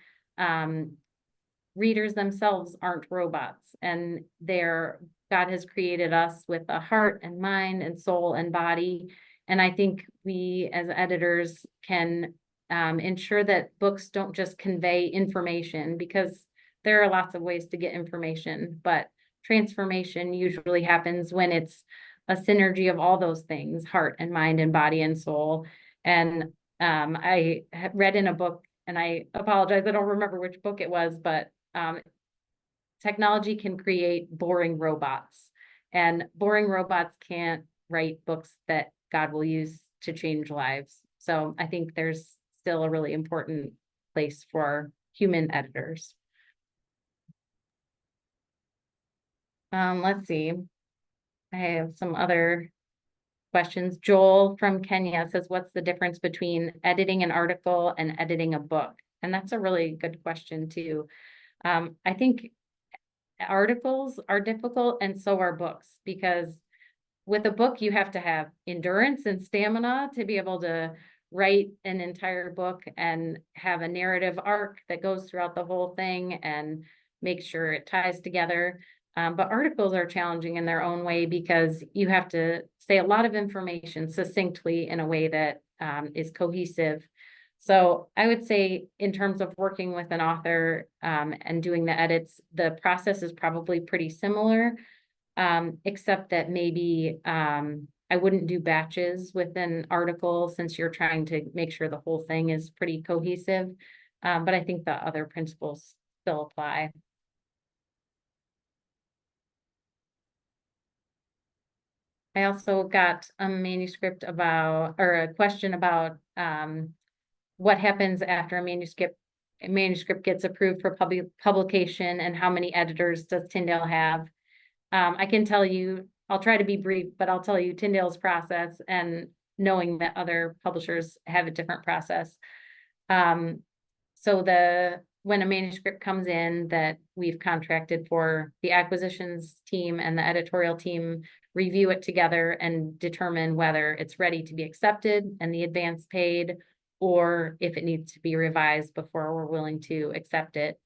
readers themselves aren't robots, and God has created us with a heart and mind and soul and body. And I think we as editors can ensure that books don't just convey information, because there are lots of ways to get information, but transformation usually happens when it's a synergy of all those things, heart and mind and body and soul. And I read in a book, and I apologize, I don't remember which book it was, but technology can create boring robots, and boring robots can't write books that God will use to change lives. So I think there's still a really important place for human editors. Let's see. I have some other questions. Joel from Kenya says, what's the difference between editing an article and editing a book? And that's a really good question too. I think articles are difficult, and so are books, because with a book, you have to have endurance and stamina to be able to write an entire book and have a narrative arc that goes throughout the whole thing and make sure it ties together. But articles are challenging in their own way, because you have to say a lot of information succinctly in a way that is cohesive. So I would say, in terms of working with an author and doing the edits, the process is probably pretty similar, except that maybe I wouldn't do batches with an article, since you're trying to make sure the whole thing is pretty cohesive. But I think the other principles still apply. I also got a manuscript about, or a question about, what happens after a manuscript gets approved for publication, and how many editors does Tyndale have? I can tell you, I'll try to be brief, but I'll tell you Tyndale's process, and knowing that other publishers have a different process. Um, so when a manuscript comes in that we've contracted for, the acquisitions team and the editorial team review it together and determine whether it's ready to be accepted and the advance paid, or if it needs to be revised before we're willing to accept it.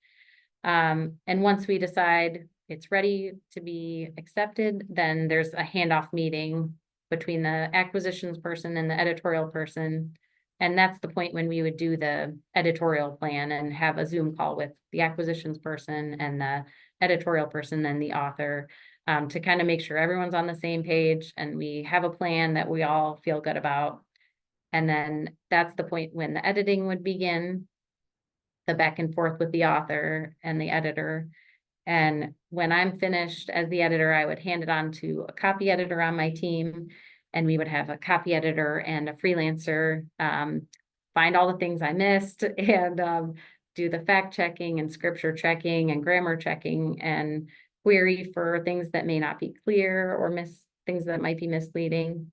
And once we decide it's ready to be accepted, then there's a handoff meeting between the acquisitions person and the editorial person. And that's the point when we would do the editorial plan and have a Zoom call with the acquisitions person and the editorial person and the author, to kind of make sure everyone's on the same page and we have a plan that we all feel good about. And then that's the point when the editing would begin, the back and forth with the author and the editor. And when I'm finished as the editor, I would hand it on to a copy editor on my team. And we would have a copy editor and a freelancer, find all the things I missed and, do the fact checking and scripture checking and grammar checking and query for things that may not be clear or things that might be misleading.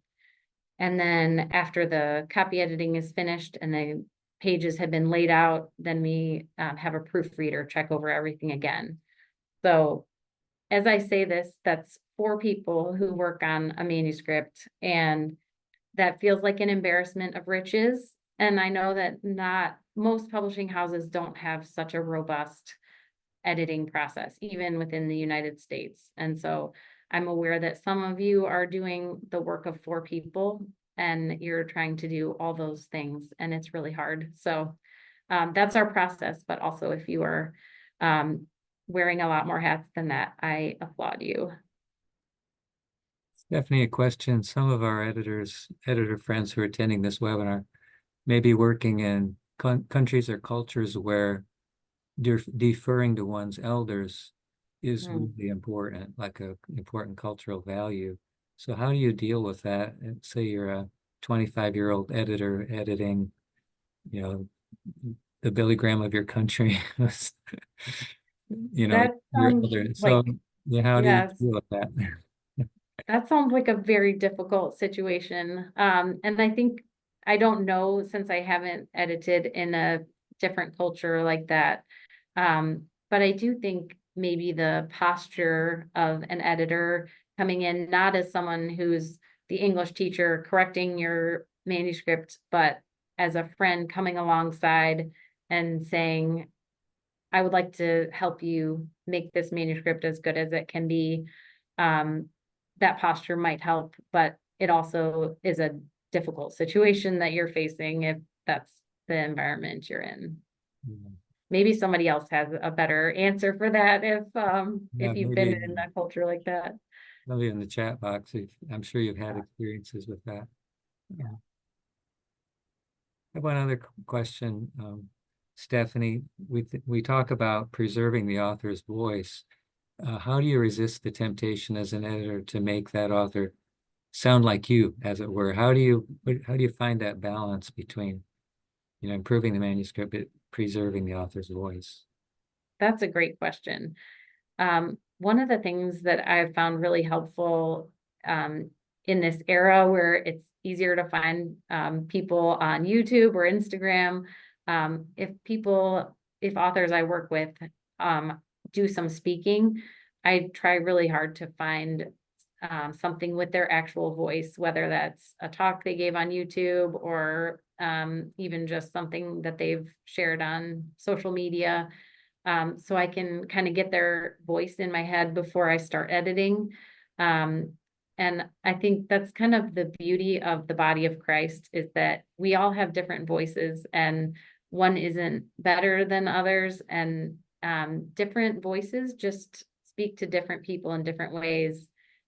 And then after the copy editing is finished and the pages have been laid out, then we, have a proofreader check over everything again. So as I say this, that's 4 people who work on a manuscript, and that feels like an embarrassment of riches. And I know that not most publishing houses don't have such a robust editing process, even within the United States. And so I'm aware that some of you are doing the work of 4 people and you're trying to do all those things, and it's really hard. So that's our process. But also, if you are wearing a lot more hats than that, I applaud you. It's definitely a question. Some of our editor friends who are attending this webinar may be working in countries or cultures where deferring to one's elders is really important, like a important cultural value. So how do you deal with that? And say you're a 25-year-old editor editing, the Billy Graham of your country, That your sounds elder. So like, yeah, how do you yes, deal with that? that sounds like a very difficult situation. And I think, I don't know, since I haven't edited in a different culture like that. But I do think maybe the posture of an editor coming in, not as someone who's the English teacher correcting your manuscript, but as a friend coming alongside and saying, I would like to help you make this manuscript as good as it can be. That posture might help, but it also is a difficult situation that you're facing if that's the environment you're in. Yeah, Maybe somebody else has a better answer for that if you've been maybe in a culture like that. in the chat box. I'm sure you've had experiences with that. Yeah. I have one other question, Stephanie. We talk about preserving the author's voice. How do you resist the temptation as an editor to make that author sound like you, as it were? How do you find that balance between, improving the manuscript but preserving the author's voice? That's a great question. One of the things that I've found really helpful, in this era where it's easier to find, people on YouTube or Instagram, if authors I work with, do some speaking, I try really hard to find, something with their actual voice, whether that's a talk they gave on YouTube or, even just something that they've shared on social media. So I can kind of get their voice in my head before I start editing. And I think that's kind of the beauty of the body of Christ, is that we all have different voices and one isn't better than others. And different voices just speak to different people in different ways.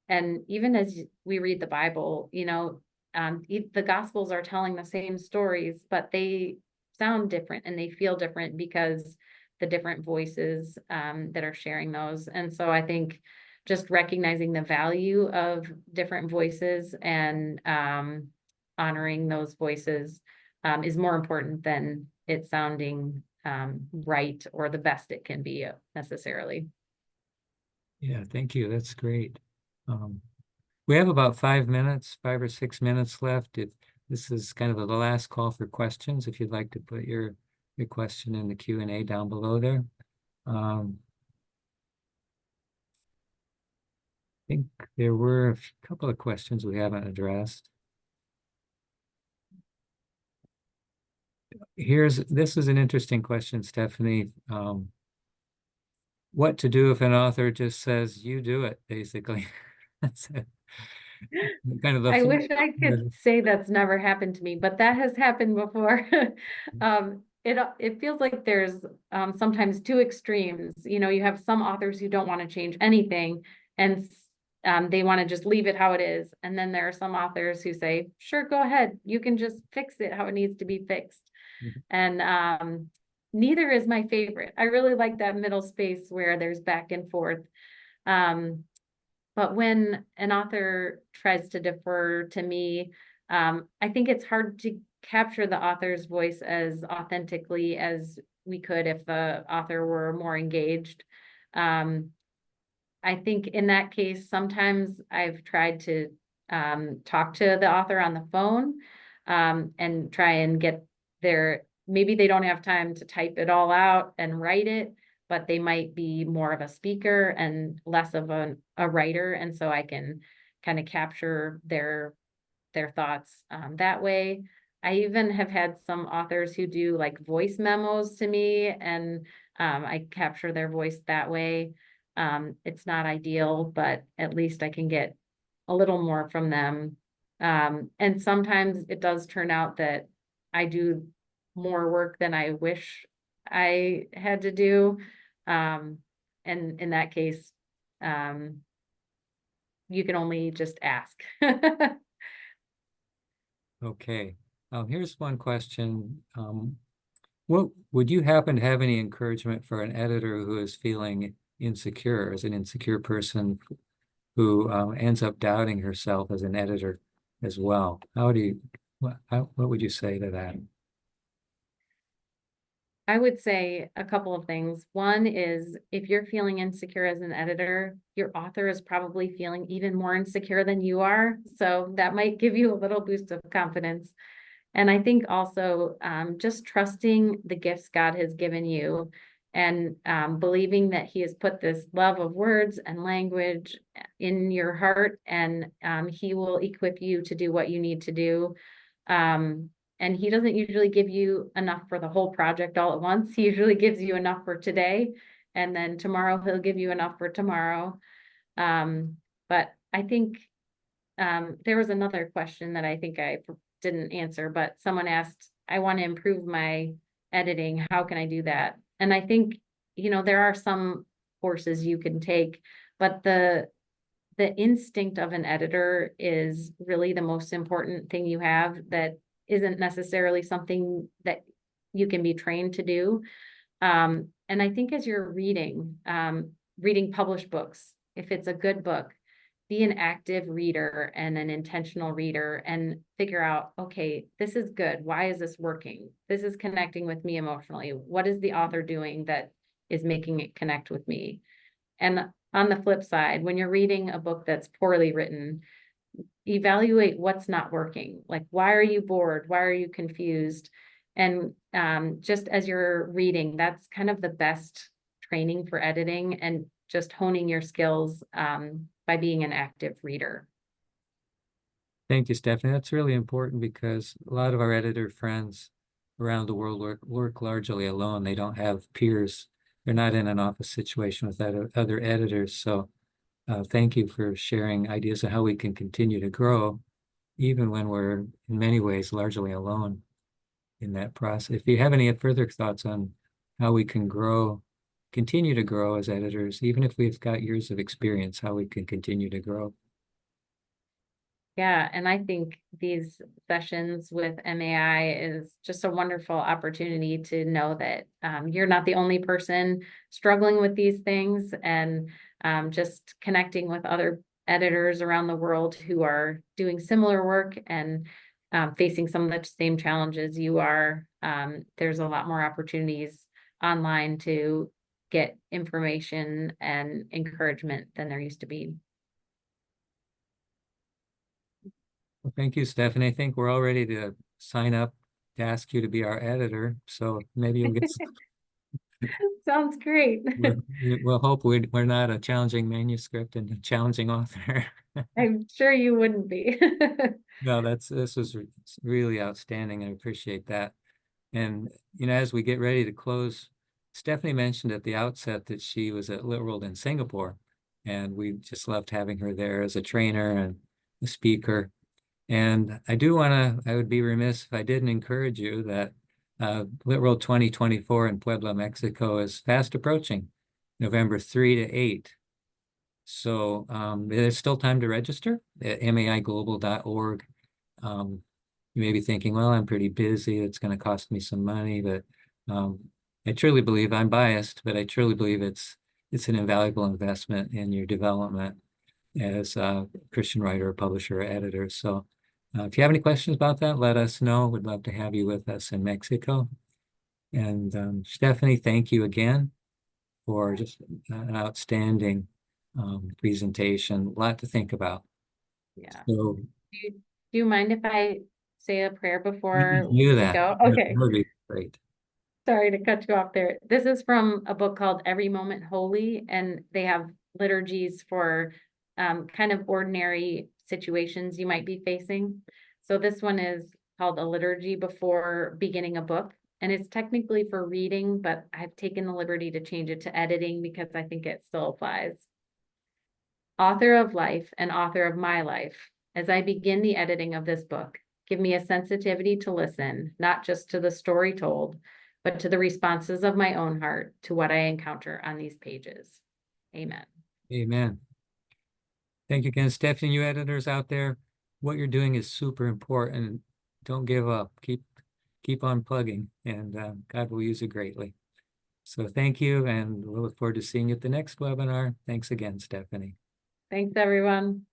And even as we read the Bible, the Gospels are telling the same stories, but they sound different and they feel different because the different voices that are sharing those. And so I think just recognizing the value of different voices and honoring those voices is more important than it sounding right or the best it can be necessarily. Yeah, thank you. That's great. We have about 5 or 6 minutes left. If this is kind of the last call for questions, if you'd like to put your question in the Q&A down below there. I think there were a couple of questions we haven't addressed. This is an interesting question, Stephanie. What to do if an author just says, you do it, basically. That's it. Kind of I the wish I could say that's never happened to me, but that has happened before. It feels like there's sometimes two extremes. You know, you have some authors who don't want to change anything and they want to just leave it how it is. And then there are some authors who say, sure, go ahead. You can just fix it how it needs to be fixed. And neither is my favorite. I really like that middle space where there's back and forth. But when an author tries to defer to me, I think it's hard to capture the author's voice as authentically as we could if the author were more engaged. I think in that case, sometimes I've tried to talk to the author on the phone and try and get maybe they don't have time to type it all out and write it, but they might be more of a speaker and less of a writer. And so I can kind of capture their thoughts that way. I even have had some authors who do like voice memos to me, and I capture their voice that way. It's not ideal, but at least I can get a little more from them. And sometimes it does turn out that I do more work than I wish I had to do. And in that case, you can only just ask. Okay. Here's one question. What would you happen to have any encouragement for an editor who is feeling insecure, as an insecure person who ends up doubting herself as an editor as well? What would you say to that? I would say a couple of things. One is if you're feeling insecure as an editor, your author is probably feeling even more insecure than you are. So that might give you a little boost of confidence. And I think also just trusting the gifts God has given you and believing that He has put this love of words and language in your heart, and He will equip you to do what you need to do. And He doesn't usually give you enough for the whole project all at once. He usually gives you enough for today, and then tomorrow He'll give you enough for tomorrow. But I think there was another question that I think I didn't answer, but someone asked, I want to improve my editing. How can I do that? And I think, you know, there are some courses you can take, but the instinct of an editor is really the most important thing you have, that isn't necessarily something that you can be trained to do. And I think as you're reading published books, if it's a good book, be an active reader and an intentional reader and figure out, okay, this is good. Why is this working? This is connecting with me emotionally. What is the author doing that is making it connect with me? And on the flip side, when you're reading a book that's poorly written, evaluate what's not working. Like, why are you bored? Why are you confused? And just as you're reading, that's kind of the best training for editing and just honing your skills by being an active reader. Thank you, Stephanie. That's really important because a lot of our editor friends around the world work largely alone. They don't have peers. They're not in an office situation with other editors. So thank you for sharing ideas on how we can continue to grow, even when we're in many ways largely alone in that process. If you have any further thoughts on how we can continue to grow as editors, even if we've got years of experience, how we can continue to grow. Yeah, and I think these sessions with MAI is just a wonderful opportunity to know that you're not the only person struggling with these things, and just connecting with other editors around the world who are doing similar work and facing some of the same challenges you are. There's a lot more opportunities online to get information and encouragement than there used to be. Well, thank you, Stephanie. I think we're all ready to sign up to ask you to be our editor. So maybe you'll get Sounds great. we'll hope we're not a challenging manuscript and a challenging author. I'm sure you wouldn't be. No, this was really outstanding. I appreciate that. And as we get ready to close, Stephanie mentioned at the outset that she was at Lit World in Singapore, and we just loved having her there as a trainer and a speaker. And I would be remiss if I didn't encourage you that Lit World 2024 in Puebla, Mexico is fast approaching, November 3 to 8. So there's still time to register at maiglobal.org. You may be thinking, well, I'm pretty busy. It's going to cost me some money, but I truly believe, I'm biased, but I truly believe it's an invaluable investment in your development as a Christian writer, publisher, or editor. So if you have any questions about that, let us know. We'd love to have you with us in Mexico. And Stephanie, thank you again for just an outstanding presentation. A lot to think about. Yeah. So Do you mind if I say a prayer you before do we that. go? That Okay. would be great. Sorry to cut you off there. This is from a book called Every Moment Holy, and they have liturgies for kind of ordinary situations you might be facing. So this one is called a liturgy before beginning a book, and it's technically for reading, but I've taken the liberty to change it to editing because I think it still applies. Author of life and author of my life, as I begin the editing of this book, give me a sensitivity to listen, not just to the story told, but to the responses of my own heart to what I encounter on these pages. Amen. Amen. Thank you again, Stephanie. You editors out there, what you're doing is super important. Don't give up. Keep on plugging, and God will use it greatly. So thank you, and we'll look forward to seeing you at the next webinar. Thanks again, Stephanie. Thanks, everyone.